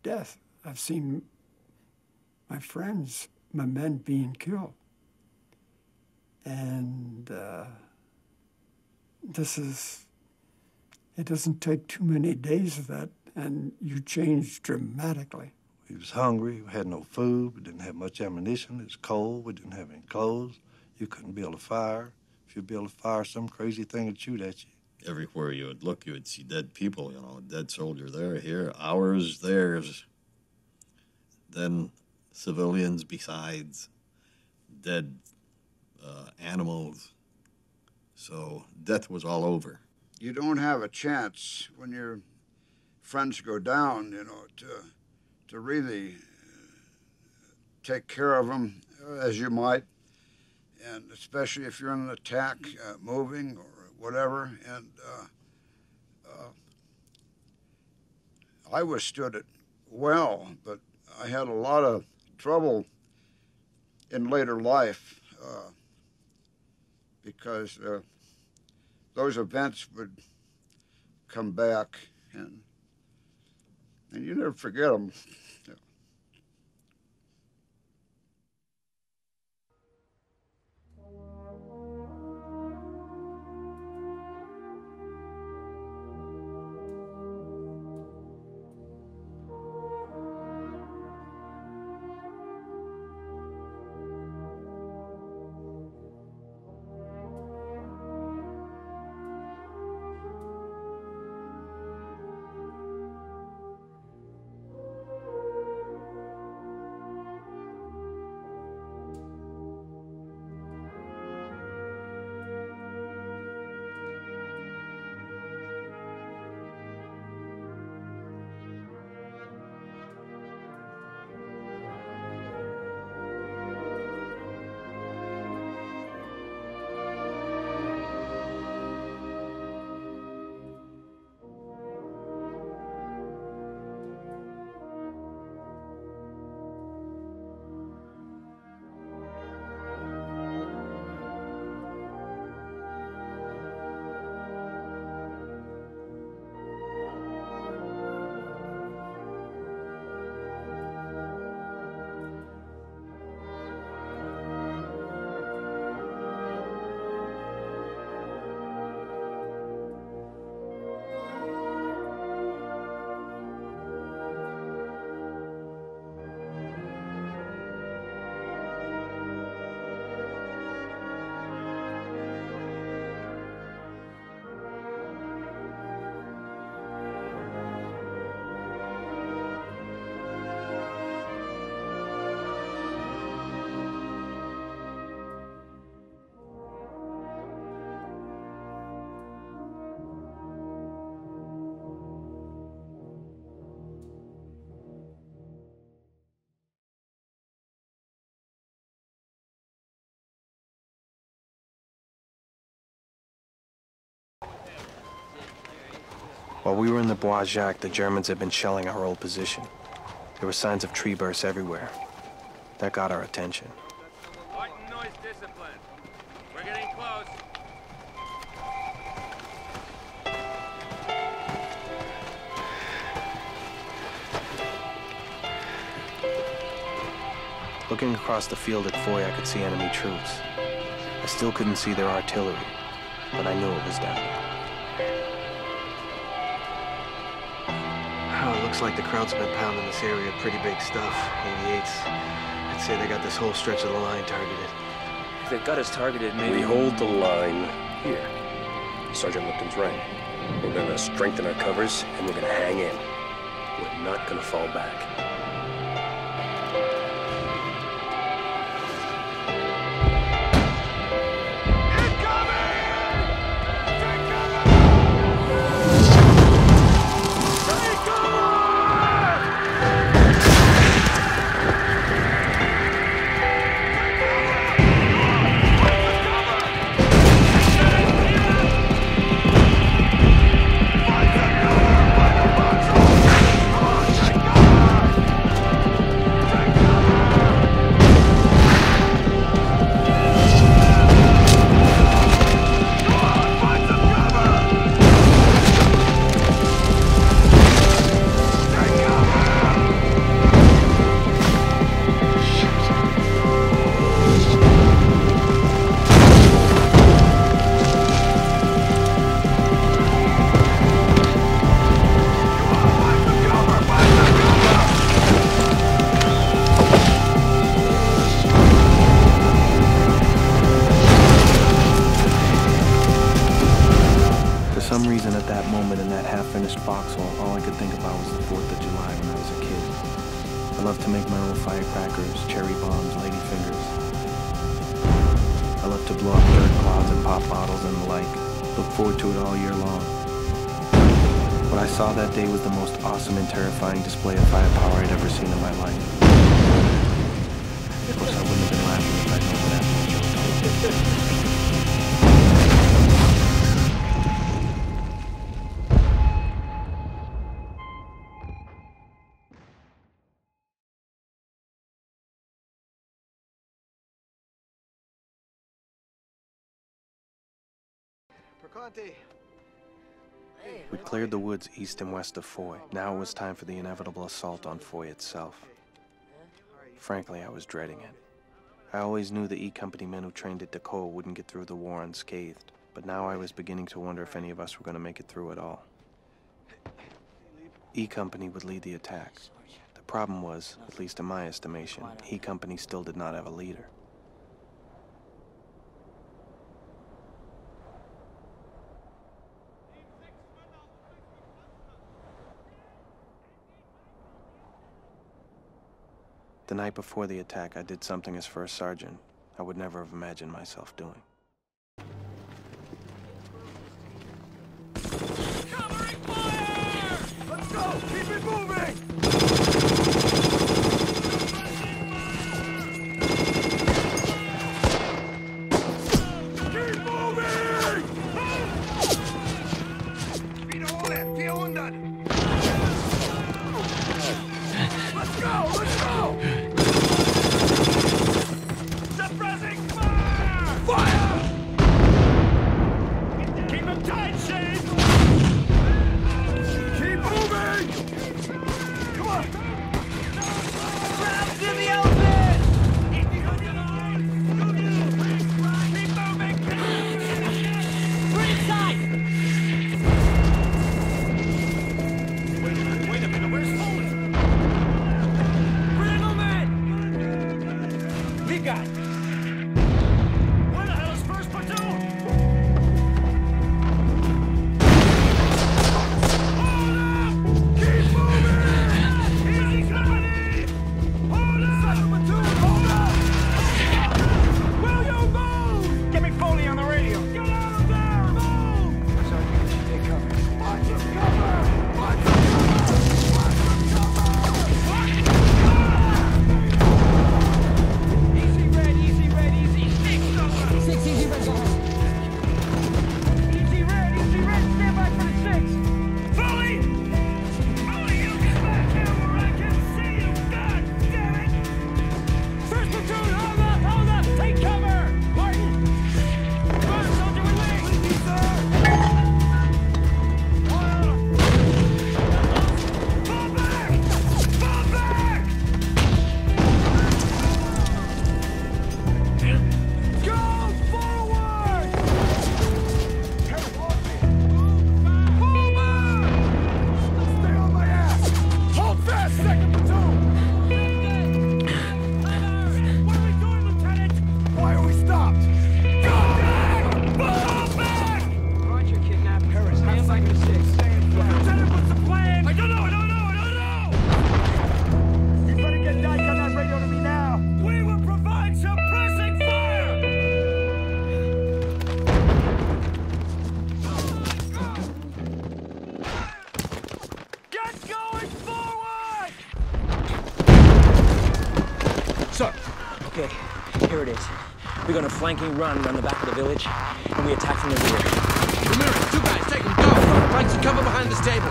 death. I've seen my friends, my men being killed. And it doesn't take too many days of that, and you change dramatically. We was hungry, we had no food, we didn't have much ammunition, it was cold, we didn't have any clothes, you couldn't build a fire. If you build a fire, some crazy thing would shoot at you. Everywhere you would look, you would see dead people, you know, a dead soldier there, here, ours, theirs. Then civilians besides, dead animals. So death was all over. You don't have a chance when your friends go down, you know, to really take care of them as you might, and especially if you're in an attack, moving or whatever. And I withstood it well, but I had a lot of trouble in later life because those events would come back, and you never forget them. While we were in the Bois Jacques, the Germans had been shelling our old position. There were signs of tree bursts everywhere. That got our attention. Lighten noise discipline. We're getting close. Looking across the field at Foy, I could see enemy troops. I still couldn't see their artillery, but I knew it was down. Oh, it looks like the Krauts have been pounding this area. Pretty big stuff. 88s. I'd say they got this whole stretch of the line targeted. If they've got us targeted, maybe... We hold the line here. Sergeant Lipton's right. We're gonna strengthen our covers, and we're gonna hang in. We're not gonna fall back. love to make my own firecrackers, cherry bombs, ladyfingers. I love to blow up dirt clouds and pop bottles and the like. Look forward to it all year long. What I saw that day was the most awesome and terrifying display of firepower I'd ever seen in my life. Of course, I wouldn't have been laughing if I'd known what happened to Joe. We cleared the woods east and west of Foy. Now it was time for the inevitable assault on Foy itself. Frankly, I was dreading it. I always knew the E Company men who trained at Dakota wouldn't get through the war unscathed, but now I was beginning to wonder if any of us were going to make it through at all. E Company would lead the attack. The problem was, at least in my estimation, E Company still did not have a leader. The night before the attack, I did something as first sergeant I would never have imagined myself doing. Covering fire! Let's go! Keep it moving! Keep moving! Let's go! Let's go! Suppressing fire! Fire! Keep him tight, Shane! Keep moving! Come on! Grab to the open! Keep moving! We're inside! Wait a minute, where's Foley? Riddleman! We got. Where the hell is first platoon? Hold up! Keep moving! Easy company! Hold up! Second platoon, hold up! Will you move? Get me Foley on the radio. Get out of there! Move! Sergeant, take cover. Watch him cover! Watch him cover! Watch him cover! Watch him cover! Easy red, easy red, easy. Six over. 6 easy red, go ahead. Easy red, stand by for the 6. Foley! Foley, you get back here where I can see you! God damn it! First platoon, hold up! Take cover! Martin! Run, soldier with me! Please, sir! Fall back! Fall back! Go forward! Pull back! Stay on my ass! Hold fast, second platoon! What are we doing, Lieutenant? Why are we stopped? Go back! Fall back! Roger, kidnap Paris. Stand by for 6. Lieutenant, what's the plan? I don't know! You better get Dyke on that radio to me now. We will provide suppressing fire! Get going forward! Sir. Okay, here it is. We're gonna flanking run around the back of the village, and we attack from the rear. Remember, 2 guys, take them, go! Find some cover behind this table.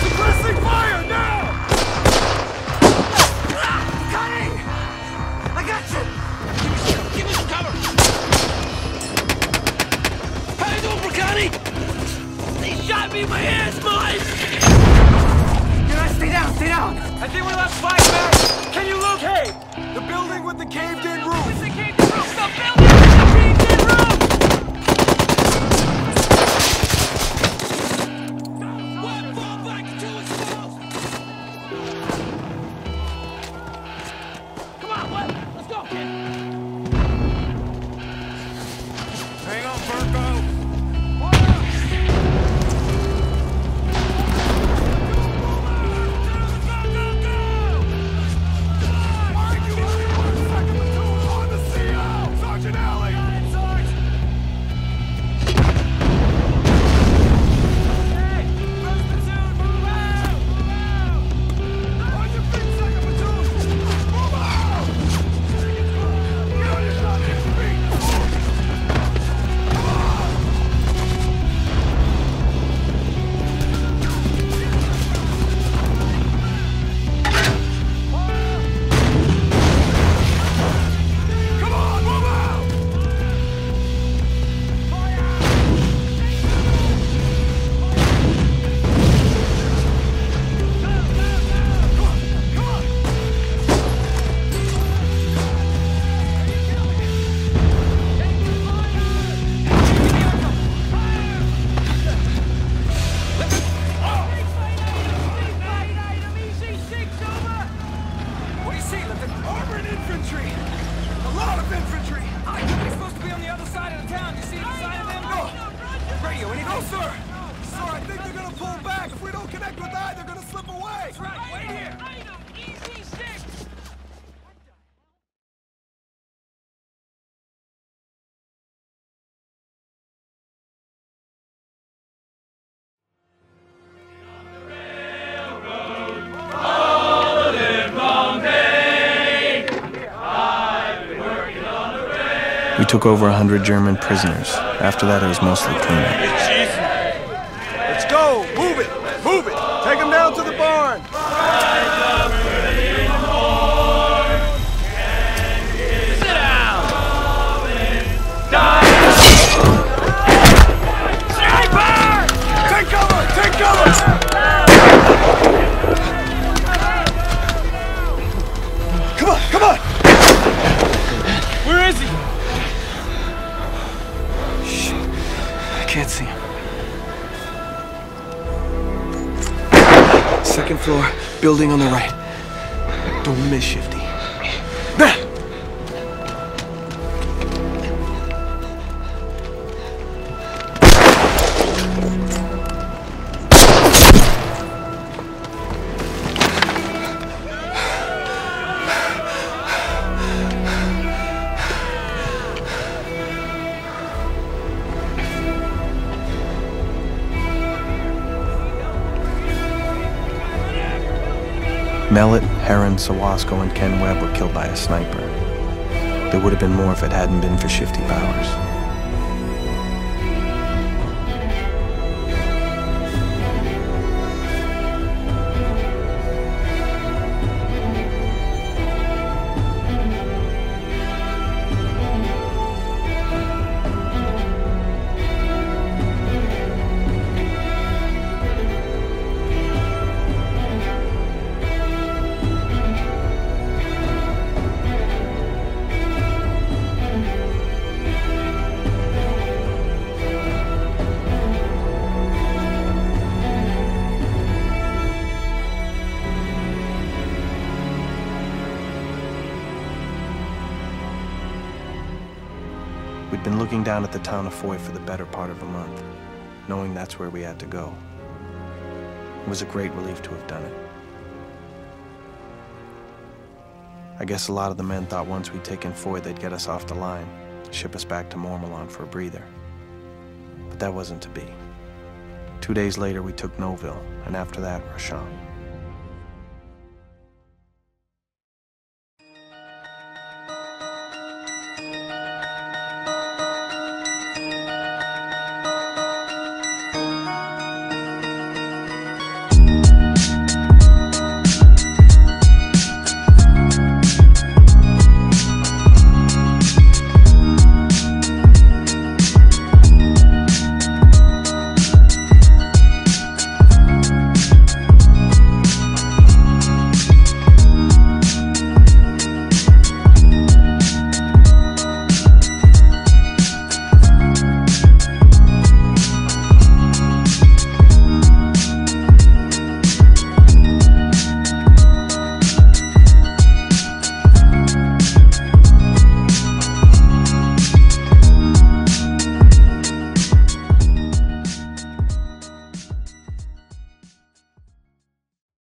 Suppressing fire now! Cutting! I got you! Give me some cover! How you doing, Bracani? He shot me in my hands, boys! You guys, stay down! I think we lost 5 men! Can you locate? The building with the caved-in roof! What's the caved-in roof? The building with the caved-in roof! One, fall back, 2 is false! That's right, wait here! Item EZ6! We took over 100 German prisoners. After that, it was mostly cleanup. Let's go! Move it! Move it! Take them down to the barn! Sit down! Sniper! Take cover! Take cover! Come on! Come on! Where is he? I can't see him. Second floor, building on the right. Don't miss, Shifty. Mellett, Heron, Sawasco, and Ken Webb were killed by a sniper. There would have been more if it hadn't been for Shifty Powers. We'd been looking down at the town of Foy for the better part of a month, knowing that's where we had to go. It was a great relief to have done it. I guess a lot of the men thought once we'd taken Foy, they'd get us off the line, ship us back to Mormillon for a breather. But that wasn't to be. 2 days later, we took Noville, and after that, Rachamps.